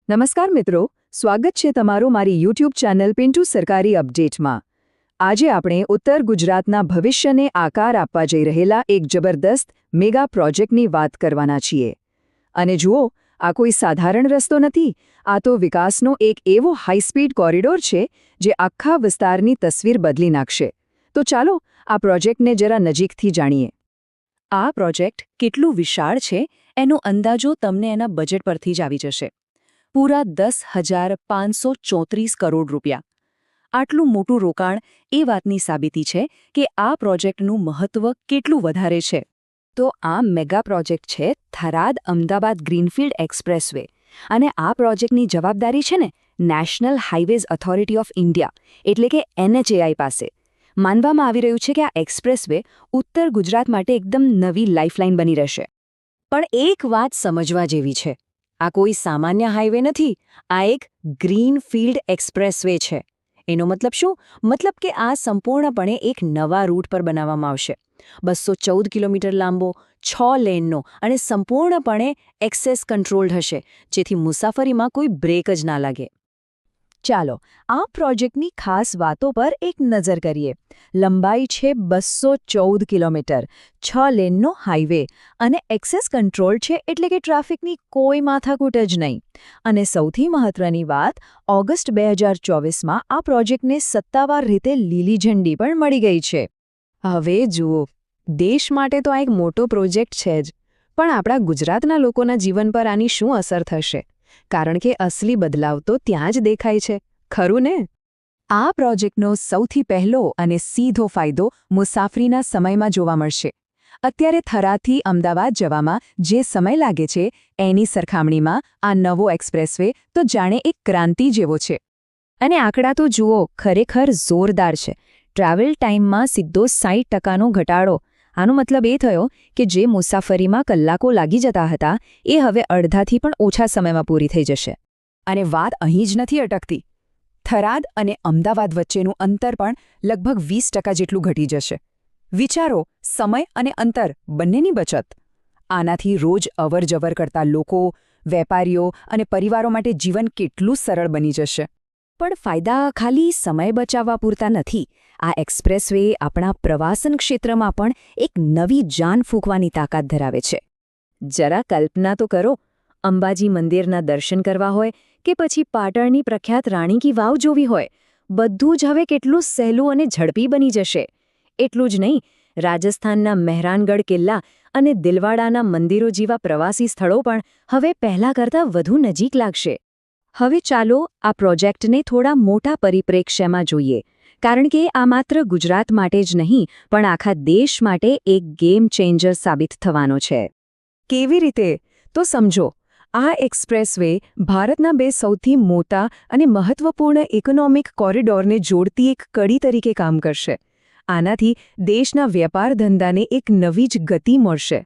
નમસ્કાર મિત્રો, સ્વાગત છે તમારું મારી યુટ્યુબ ચેનલ પિન્ટુ સરકારી અપડેટમાં। આજે આપણે ઉત્તર ગુજરાતના ભવિષ્યને આકાર આપવા જઈ રહેલા એક જબરદસ્ત મેગા પ્રોજેક્ટની વાત કરવાના છીએ। અને જુઓ, આ કોઈ સાધારણ રસ્તો નથી, આ તો વિકાસનો એક એવો હાઈસ્પીડ કોરિડોર છે જે આખા વિસ્તારની તસવીર બદલી નાખશે। તો ચાલો આ પ્રોજેક્ટને જરા નજીકથી જાણીએ। આ પ્રોજેક્ટ કેટલું વિશાળ છે એનો અંદાજો તમને એના બજેટ પરથી જ આવી જશે। પૂરા 10,534 કરોડ રૂપિયા। આટલું મોટું રોકાણ એ વાતની સાબિતી છે કે આ પ્રોજેક્ટનું મહત્વ કેટલું વધારે છે। તો આ મેગા પ્રોજેક્ટ છે થરાદ-અમદાવાદ ગ્રીનફિલ્ડ એક્સપ્રેસવે અને આ પ્રોજેક્ટની જવાબદારી છે ને નેશનલ હાઇવેઝ ઓથોરિટી ઓફ ઇન્ડિયા એટલે કે NHAI પાસે। માનવામાં આવી રહ્યું છે કે આ એક્સપ્રેસવે ઉત્તર ગુજરાત માટે એકદમ નવી લાઇફલાઇન બની રહેશે। પણ એક વાત સમજવા જેવી છે, આ કોઈ સામાન્ય હાઈવે નથી, આ એક ગ્રીનફિલ્ડ એક્સપ્રેસવે છે। એનો મતલબ શું? મતલબ કે આ સંપૂર્ણપણે એક નવા રૂટ પર બનાવવામાં આવશે। 214 કિલોમીટર લાંબો, 6 લેનનો અને સંપૂર્ણપણે એક્સેસ કંટ્રોલ્ડ હશે, જેથી મુસાફરીમાં કોઈ બ્રેક જ ના લાગે। ચાલો આ પ્રોજેક્ટની ખાસ વાતો પર એક નજર કરીએ। લંબાઈ છે 214 કિલોમીટર, 6 લેનનો હાઈવે અને એક્સેસ કંટ્રોલ છે એટલે કે ટ્રાફિકની કોઈ માથાકૂટ જ નહીં। અને સૌથી મહત્વની વાત, ઓગસ્ટ 2024માં આ પ્રોજેક્ટને સત્તાવાર રીતે લીલી ઝંડી પણ મળી ગઈ છે। હવે જુઓ, દેશ માટે તો આ એક મોટો પ્રોજેક્ટ છે જ, પણ આપણા ગુજરાતના લોકોના જીવન પર આની શું અસર થશે? કારણ કે અસલી બદલાવ તો ત્યાં જ દેખાય છે, ખરું ને? આ પ્રોજેક્ટનો સૌથી પહેલો અને સીધો ફાયદો મુસાફરીના સમયમાં જોવા મળશે। અત્યારે થરાદથી અમદાવાદ જવામાં જે સમય લાગે છે એની સરખામણીમાં આ નવો એક્સપ્રેસવે તો જાણે એક ક્રાંતિ જેવો છે। અને આંકડા તો જુઓ, ખરેખર જોરદાર છે। ટ્રાવેલ ટાઈમમાં સીધો 60% ઘટાડો। આનો મતલબ એ થયો કે જે મુસાફરીમાં કલાકો લાગી જતા હતા એ હવે અડધાથી પણ ઓછા સમયમાં પૂરી થઈ જશે। અને વાત અહીં જ નથી અટકતી, થરાદ અને અમદાવાદ વચ્ચેનું અંતર પણ લગભગ 20% જેટલું ઘટી જશે। વિચારો, સમય અને અંતર બંનેની બચત। આનાથી રોજ અવરજવર કરતા લોકો, વેપારીઓ અને પરિવારો માટે જીવન કેટલું સરળ બની જશે। પણ ફાયદા ખાલી સમય બચાવવા પૂરતા નથી। આ એક્સપ્રેસવે આપણા પ્રવાસન ક્ષેત્રમાં પણ એક નવી જાન ફૂંકવાની તાકાત ધરાવે છે। જરા કલ્પના તો કરો, અંબાજી મંદિરના દર્શન કરવા હોય કે પછી પાટણની પ્રખ્યાત રાણી કી વાવ જોવી હોય, બધું જ હવે કેટલું સહેલું અને ઝડપી બની જશે। એટલું જ નહીં, રાજસ્થાનના મહેરાનગઢ કિલ્લા અને દિલવાડાના મંદિરો જેવા પ્રવાસી સ્થળો પણ હવે પહેલાં કરતાં વધુ નજીક લાગશે। હવે ચાલો આ પ્રોજેક્ટને થોડા મોટા પરિપ્રેક્ષ્યમાં જોઈએ, કારણ કે આ માત્ર ગુજરાત માટે જ નહીં પણ આખા દેશ માટે એક ગેમ ચેન્જર સાબિત થવાનો છે। કેવી રીતે? તો સમજો, આ એક્સપ્રેસવે ભારતના બે સૌથી મોટા અને મહત્વપૂર્ણ ઇકોનોમિક કોરિડોરને જોડતી એક કડી તરીકે કામ કરશે। આનાથી દેશના વેપાર ધંધાને એક નવી જ ગતિ મળશે।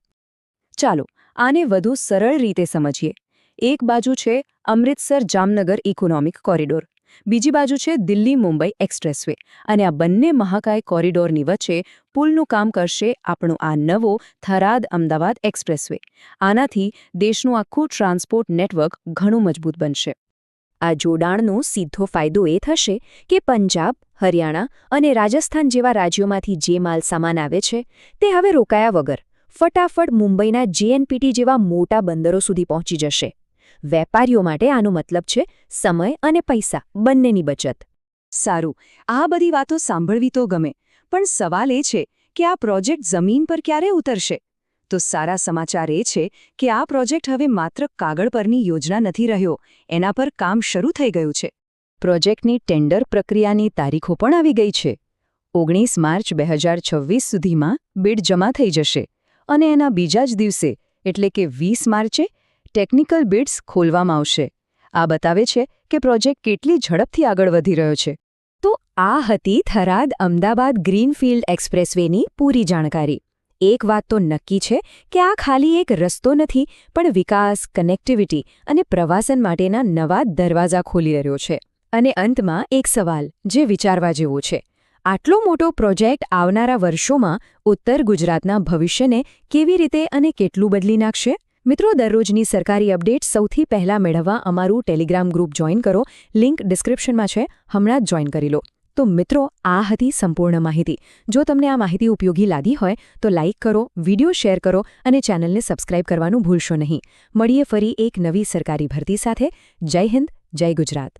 ચાલો આને વધુ સરળ રીતે સમજીએ। એક બાજુ છે અમૃતસર-જામનગર ઇકોનોમિક કોરિડોર, બીજી બાજુ છે દિલ્હી-મુંબઈ એક્સપ્રેસવે, અને આ બંને મહાકાય કોરિડોરની વચ્ચે પુલનું કામ કરશે આપણો આ નવો થરાદ-અમદાવાદ એક્સપ્રેસવે। આનાથી દેશનું આખું ટ્રાન્સપોર્ટ નેટવર્ક ઘણું મજબૂત બનશે। આ જોડાણનો સીધો ફાયદો એ થશે કે પંજાબ, હરિયાણા અને રાજસ્થાન જેવા રાજ્યોમાંથી જે માલ સામાન આવે છે તે હવે રોકાયા વગર ફટાફટ મુંબઈના JNPT જેવા મોટા બંદરો સુધી પહોંચી જશે। વેપારીઓ માટે આનો મતલબ છે સમય અને પૈસા બંનેની બચત। સારું, આ બધી વાતો સાંભળવી તો ગમે, પણ સવાલ એ છે કે આ પ્રોજેક્ટ જમીન પર ક્યારે ઉતરશે? તો સારા સમાચાર એ છે કે આ પ્રોજેક્ટ હવે માત્ર કાગળ પરની યોજના નથી રહ્યો, એના પર કામ શરૂ થઈ ગયું છે। પ્રોજેક્ટની ટેન્ડર પ્રક્રિયાની તારીખો પણ આવી ગઈ છે। 19 માર્ચ 2026 સુધીમાં બિડ જમા થઈ જશે અને એના બીજા જ દિવસે એટલે કે 20 માર્ચે ટેકનિકલ બિડ્સ ખોલવામાં આવશે। આ બતાવે છે કે પ્રોજેક્ટ કેટલી ઝડપથી આગળ વધી રહ્યો છે। તો આ હતી થરાદ-અમદાવાદ ગ્રીનફિલ્ડ એક્સપ્રેસવેની પૂરી જાણકારી। એક વાત તો નક્કી છે કે આ ખાલી એક રસ્તો નથી પણ વિકાસ, કનેક્ટિવિટી અને પ્રવાસન માટેના નવા દરવાજા ખોલી રહ્યો છે। અને અંતમાં એક સવાલ જે વિચારવા જેવો છે, આટલો મોટો પ્રોજેક્ટ આવનારા વર્ષોમાં ઉત્તર ગુજરાતના ભવિષ્યને કેવી રીતે અને કેટલું બદલી નાખશે? મિત્રો, દરરોજની સરકારી અપડેટ સૌથી પહેલાં મેળવવા અમારું ટેલિગ્રામ ગ્રુપ જોઈન કરો. લિંક ડિસ્ક્રિપ્શનમાં છે, હમણાં જ જોઈન કરી લો. તો મિત્રો, આ હતી સંપૂર્ણ માહિતી. જો તમને આ માહિતી ઉપયોગી લાગી હોય તો લાઇક કરો, વિડિયો શેર કરો અને ચેનલને સબસ્ક્રાઇબ કરવાનું ભૂલશો નહીં. મળીએ ફરી એક નવી સરકારી ભરતી સાથે. જય હિન્દ, જય ગુજરાત.